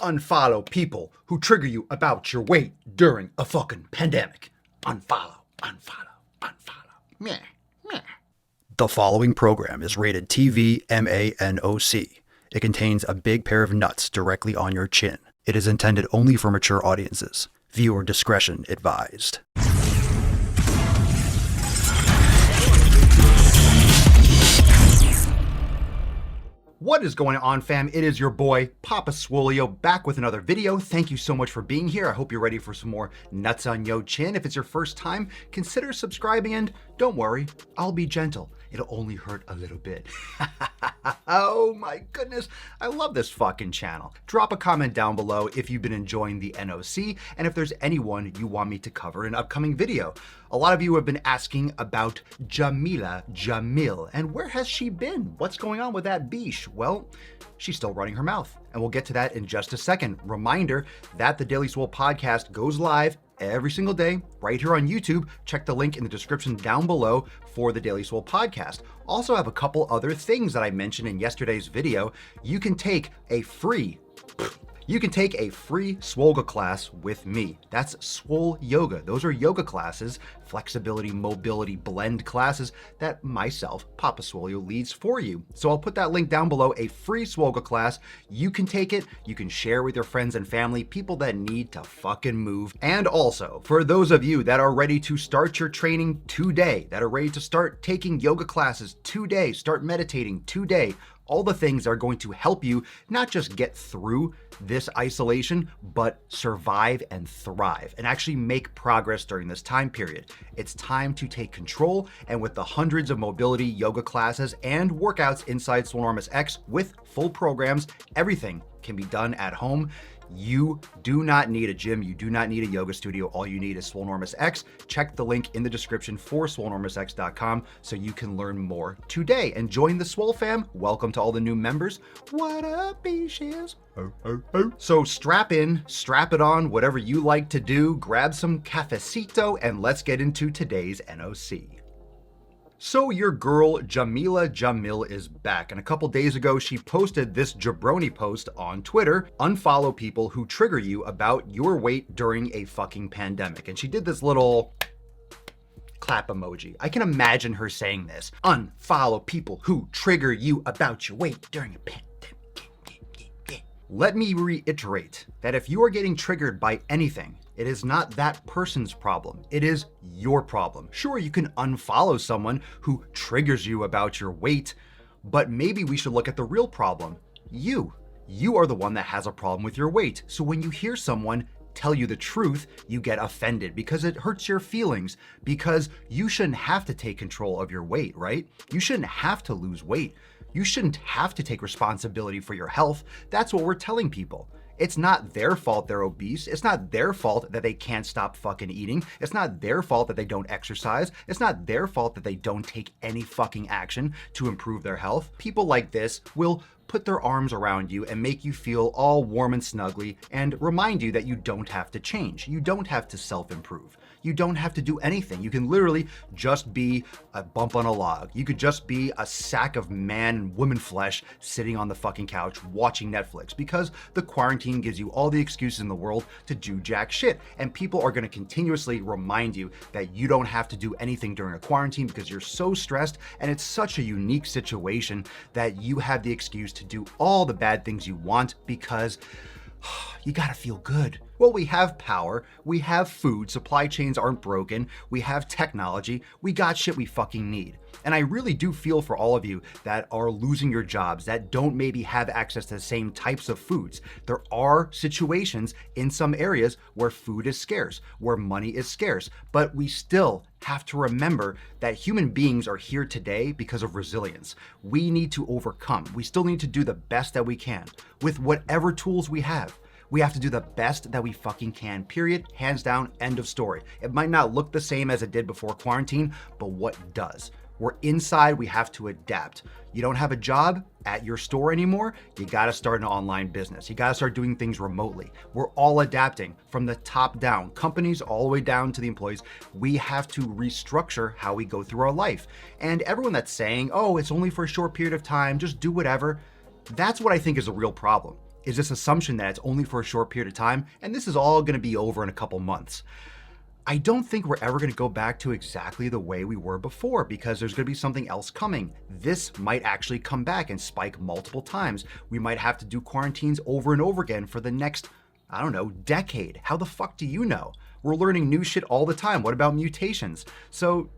Unfollow people who trigger you about your weight during a fucking pandemic. Unfollow, unfollow, unfollow. Meh, meh. The following program is rated TV MANOC. It contains a big pair of nuts directly on your chin. It is intended only for mature audiences. Viewer discretion advised. What is going on, fam? It is your boy, Papa Swolio, back with another video. Thank you so much for being here. I hope you're ready for some more nuts on yo chin. If it's your first time, consider subscribing, and don't worry, I'll be gentle. It'll only hurt a little bit. Oh my goodness, I love this fucking channel. Drop a comment down below if you've been enjoying the NOC and if there's anyone you want me to cover in an upcoming video. A lot of you have been asking about Jameela Jamil, and where has she been? What's going on with that biche? Well, she's still running her mouth, and we'll get to that in just a second. Reminder that the Daily Swole podcast goes live every single day right here on YouTube. Check the link in the description down below for the Daily Swole podcast. Also have a couple other things that I mentioned in yesterday's video. You can take a free Swolga class with me. That's Swole Yoga. Those are yoga classes, flexibility, mobility, blend classes that myself, Papa Swolio, leads for you. So I'll put that link down below, a free Swolga class. You can take it, you can share with your friends and family, people that need to fucking move. And also, for those of you that are ready to start your training today, that are ready to start taking yoga classes today, start meditating today, all the things that are going to help you not just get through this isolation, but survive and thrive and actually make progress during this time period. It's time to take control, and with the hundreds of mobility yoga classes and workouts inside Swolenormous X with full programs, everything can be done at home. You do not need a gym. You do not need a yoga studio. All you need is Swolenormous X. Check the link in the description for swolenormousx.com so you can learn more today and join the Swole fam. Welcome to all the new members. What up, beaches? So strap in, strap it on, whatever you like to do. Grab some cafecito and let's get into today's NOC. So your girl Jameela Jamil is back, and a couple days ago she posted this jabroni post on Twitter: unfollow people who trigger you about your weight during a fucking pandemic. And she did this little clap emoji. I can imagine her saying this: unfollow people who trigger you about your weight during a pandemic. Let me reiterate that if you are getting triggered by anything, it is not that person's problem. It is your problem. Sure, you can unfollow someone who triggers you about your weight, but maybe we should look at the real problem. You are the one that has a problem with your weight. So when you hear someone tell you the truth, you get offended because it hurts your feelings, because you shouldn't have to take control of your weight, right? You shouldn't have to lose weight. You shouldn't have to take responsibility for your health. That's what we're telling people. It's not their fault they're obese. It's not their fault that they can't stop fucking eating. It's not their fault that they don't exercise. It's not their fault that they don't take any fucking action to improve their health. People like this will put their arms around you and make you feel all warm and snuggly and remind you that you don't have to change. You don't have to self-improve. You don't have to do anything. You can literally just be a bump on a log. You could just be a sack of man and woman flesh sitting on the fucking couch watching Netflix, because the quarantine gives you all the excuses in the world to do jack shit. And people are going to continuously remind you that you don't have to do anything during a quarantine because you're so stressed, and it's such a unique situation that you have the excuse to do all the bad things you want because you gotta feel good. Well, we have power, we have food, supply chains aren't broken, we have technology, we got shit we fucking need. And I really do feel for all of you that are losing your jobs, that don't maybe have access to the same types of foods. There are situations in some areas where food is scarce, where money is scarce, but we still have to remember that human beings are here today because of resilience. We need to overcome. We still need to do the best that we can with whatever tools we have. We have to do the best that we fucking can, period, hands down, end of story. It might not look the same as it did before quarantine, but what does? We're inside, we have to adapt. You don't have a job at your store anymore, you gotta start an online business. You gotta start doing things remotely. We're all adapting from the top down, companies all the way down to the employees. We have to restructure how we go through our life. And everyone that's saying, oh, it's only for a short period of time, just do whatever, that's what I think is a real problem. is this assumption that it's only for a short period of time and this is all going to be over in a couple months. I don't think we're ever going to go back to exactly the way we were before because there's going to be something else coming. This might actually come back and spike multiple times. We might have to do quarantines over and over again for the next, I don't know, decade. How the fuck do you know? We're learning new shit all the time. What about mutations? So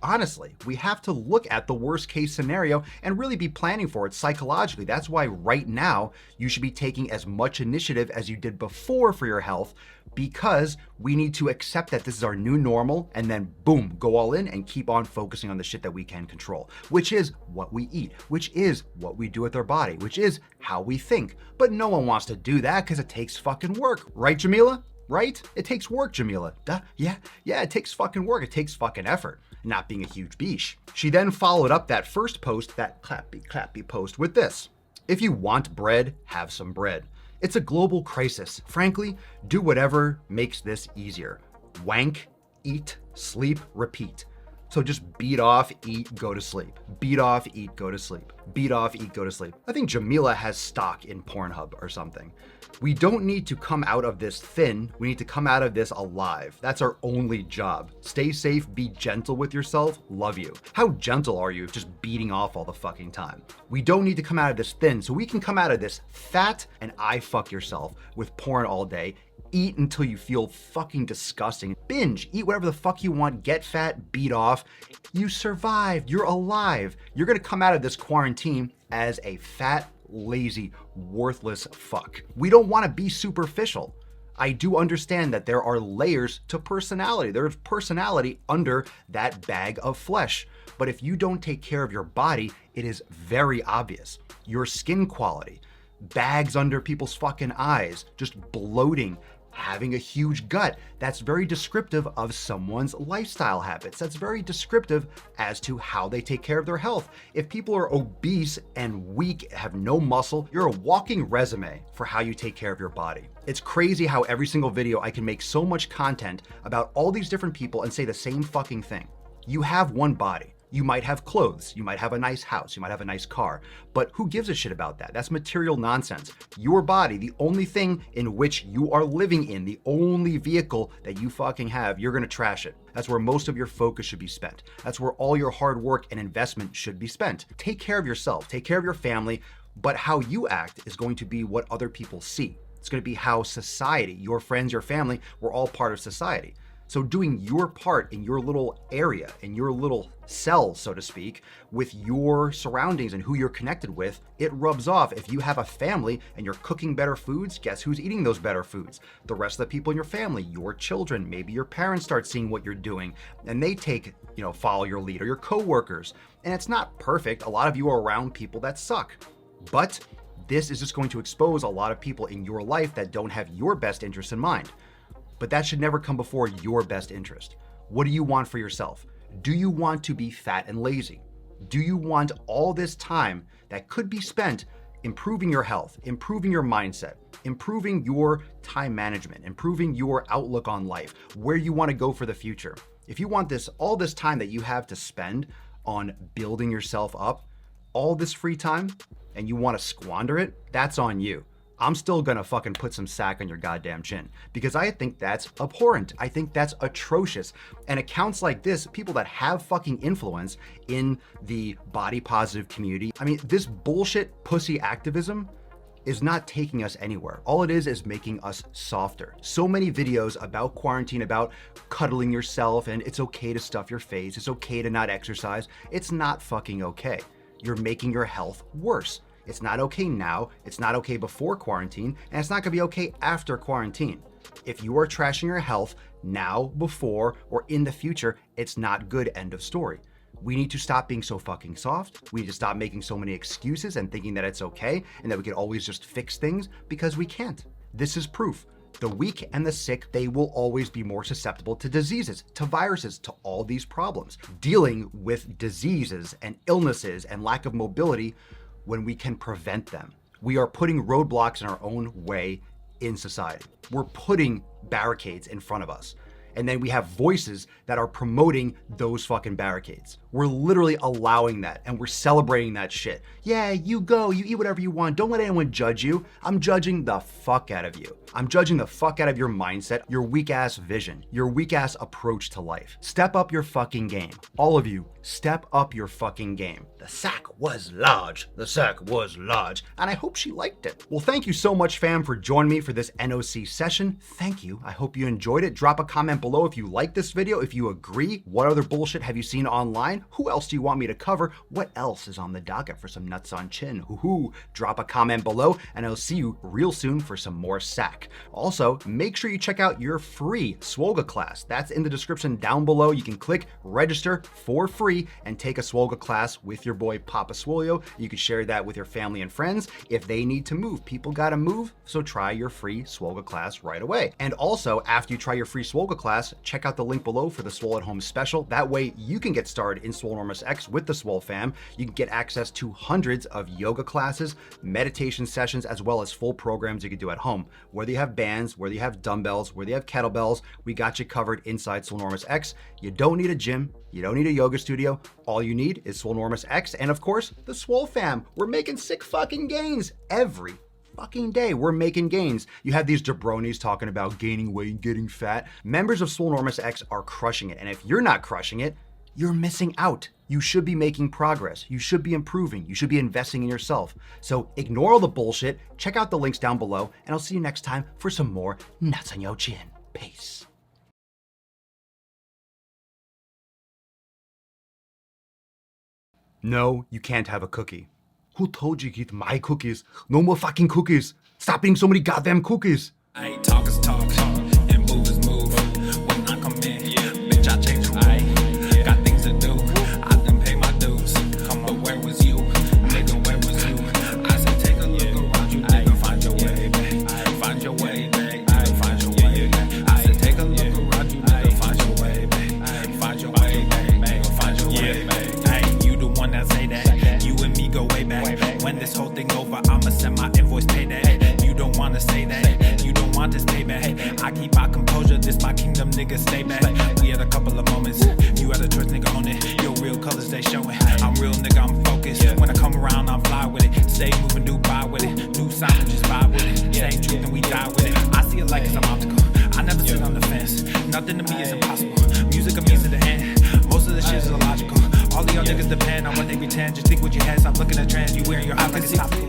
honestly, we have to look at the worst case scenario and really be planning for it psychologically. That's why right now you should be taking as much initiative as you did before for your health, because we need to accept that this is our new normal and then boom, go all in and keep on focusing on the shit that we can control, which is what we eat, which is what we do with our body, which is how we think. But no one wants to do that because it takes fucking work. Right, Jameela? Right? It takes work, Jameela. Duh. Yeah, it takes fucking work. It takes fucking effort. Not being a huge biche. She then followed up that first post, that clappy post, with this. If you want bread, have some bread. It's a global crisis. Frankly, do whatever makes this easier. Wank, eat, sleep, repeat. So just beat off, eat, go to sleep. Beat off, eat, go to sleep. Beat off, eat, go to sleep. I think Jameela has stock in Pornhub or something. We don't need to come out of this thin. We need to come out of this alive. That's our only job. Stay safe, be gentle with yourself, love you. How gentle are you just beating off all the fucking time? We don't need to come out of this thin, so we can come out of this fat and fuck yourself with porn all day. Eat until you feel fucking disgusting. Binge, eat whatever the fuck you want, get fat, beat off. You survived, you're alive. You're gonna come out of this quarantine as a fat, lazy, worthless fuck. We don't wanna be superficial. I do understand that there are layers to personality. There's personality under that bag of flesh. But if you don't take care of your body, it is very obvious. Your skin quality, bags under people's fucking eyes, just bloating, having a huge gut. That's very descriptive of someone's lifestyle habits. That's very descriptive as to how they take care of their health. If people are obese and weak, have no muscle, you're a walking resume for how you take care of your body. It's crazy how every single video I can make so much content about all these different people and say the same fucking thing. You have one body. You might have clothes, you might have a nice house, you might have a nice car, but who gives a shit about that? That's material nonsense. Your body, the only thing in which you are living in, the only vehicle that you fucking have, you're gonna trash it. That's where most of your focus should be spent. That's where all your hard work and investment should be spent. Take care of yourself, take care of your family, but how you act is going to be what other people see. It's gonna be how society, your friends, your family, we're all part of society. So doing your part in your little area, in your little cell, so to speak, with your surroundings and who you're connected with, it rubs off. If you have a family and you're cooking better foods, guess who's eating those better foods? The rest of the people in your family, your children, maybe your parents start seeing what you're doing and they follow your lead, or your coworkers. And it's not perfect. A lot of you are around people that suck, but this is just going to expose a lot of people in your life that don't have your best interests in mind. But that should never come before your best interest. What do you want for yourself? Do you want to be fat and lazy? Do you want all this time that could be spent improving your health, improving your mindset, improving your time management, improving your outlook on life, where you want to go for the future? If you want all this time that you have to spend on building yourself up, all this free time, and you want to squander it, that's on you. I'm still gonna fucking put some sack on your goddamn chin because I think that's abhorrent. I think that's atrocious. And accounts like this, people that have fucking influence in the body positive community, I mean, this bullshit pussy activism is not taking us anywhere. All it is making us softer. So many videos about quarantine, about cuddling yourself, and it's okay to stuff your face, it's okay to not exercise. It's not fucking okay. You're making your health worse. It's not okay now, it's not okay before quarantine, and it's not gonna be okay after quarantine. If you are trashing your health now, before, or in the future, it's not good, end of story. We need to stop being so fucking soft. We need to stop making so many excuses and thinking that it's okay and that we can always just fix things, because we can't. This is proof. The weak and the sick, they will always be more susceptible to diseases, to viruses, to all these problems. Dealing with diseases and illnesses and lack of mobility when we can prevent them. We are putting roadblocks in our own way in society. We're putting barricades in front of us. And then we have voices that are promoting those fucking barricades. We're literally allowing that and we're celebrating that shit. Yeah, you go, you eat whatever you want. Don't let anyone judge you. I'm judging the fuck out of you. I'm judging the fuck out of your mindset, your weak ass vision, your weak ass approach to life. Step up your fucking game. All of you, step up your fucking game. The sack was large. The sack was large. And I hope she liked it. Well, thank you so much, fam, for joining me for this NOC session. Thank you. I hope you enjoyed it. Drop a comment below if you like this video, if you agree. What other bullshit have you seen online? Who else do you want me to cover? What else is on the docket for some nuts on chin? Hoo-hoo. Drop a comment below and I'll see you real soon for some more sack. Also, make sure you check out your free Swolga class. That's in the description down below. You can click register for free and take a Swolga class with your boy Papa Swolio. You can share that with your family and friends. If they need to move, people gotta move, so try your free Swolga class right away. And also, after you try your free Swolga class, check out the link below for the Swole at Home special. That way you can get started in Swolenormous X with the Swole fam. You can get access to hundreds of yoga classes, meditation sessions, as well as full programs you can do at home. Whether you have bands, whether you have dumbbells, whether you have kettlebells, we got you covered inside Swolenormous X. You don't need a gym, you don't need a yoga studio. All you need is Swolenormous X and of course, the Swole fam. We're making sick fucking gains every fucking day. We're making gains. You have these jabronis talking about gaining weight and getting fat. Members of Swolenormous X are crushing it. And if you're not crushing it, you're missing out. You should be making progress. You should be improving. You should be investing in yourself. So ignore all the bullshit. Check out the links down below and I'll see you next time for some more nuts on your chin. Peace. No, you can't have a cookie. Who told you to eat my cookies? No more fucking cookies. Stop eating so many goddamn cookies. I talk is talk, and move is move. When I come in, bitch, I change the rule. Got things to do, I done pay my dues. Come on, where was you? Nigga, where was you? I said, take a look around you, nigga, find your way back. Find your way back, find your way back. I said, take a look around you, nigga, find your way back. Find your way back, find your way back. Hey, you the one that say that. You and me go way back. When this whole thing over, I'ma send my invoice payday. You don't wanna say that, you don't want this payback. I keep my composure, this my kingdom, nigga, stay back. We had a couple of moments, you had a choice, nigga, own it. Your real colors, they showing. I'm real, nigga, I'm focused. When I come around, I'm fly with it. Stay moving, do buy with it. New sound, just vibe with it. Same truth and we die with it. I see it like it's an obstacle. I never sit on the fence. Nothing to me is impossible. Music of me to the end. Most of the shit is illogical. All of y'all niggas depend on what they pretend. Just think what you had, stop looking at trends. You wearing your eyes like it's topical.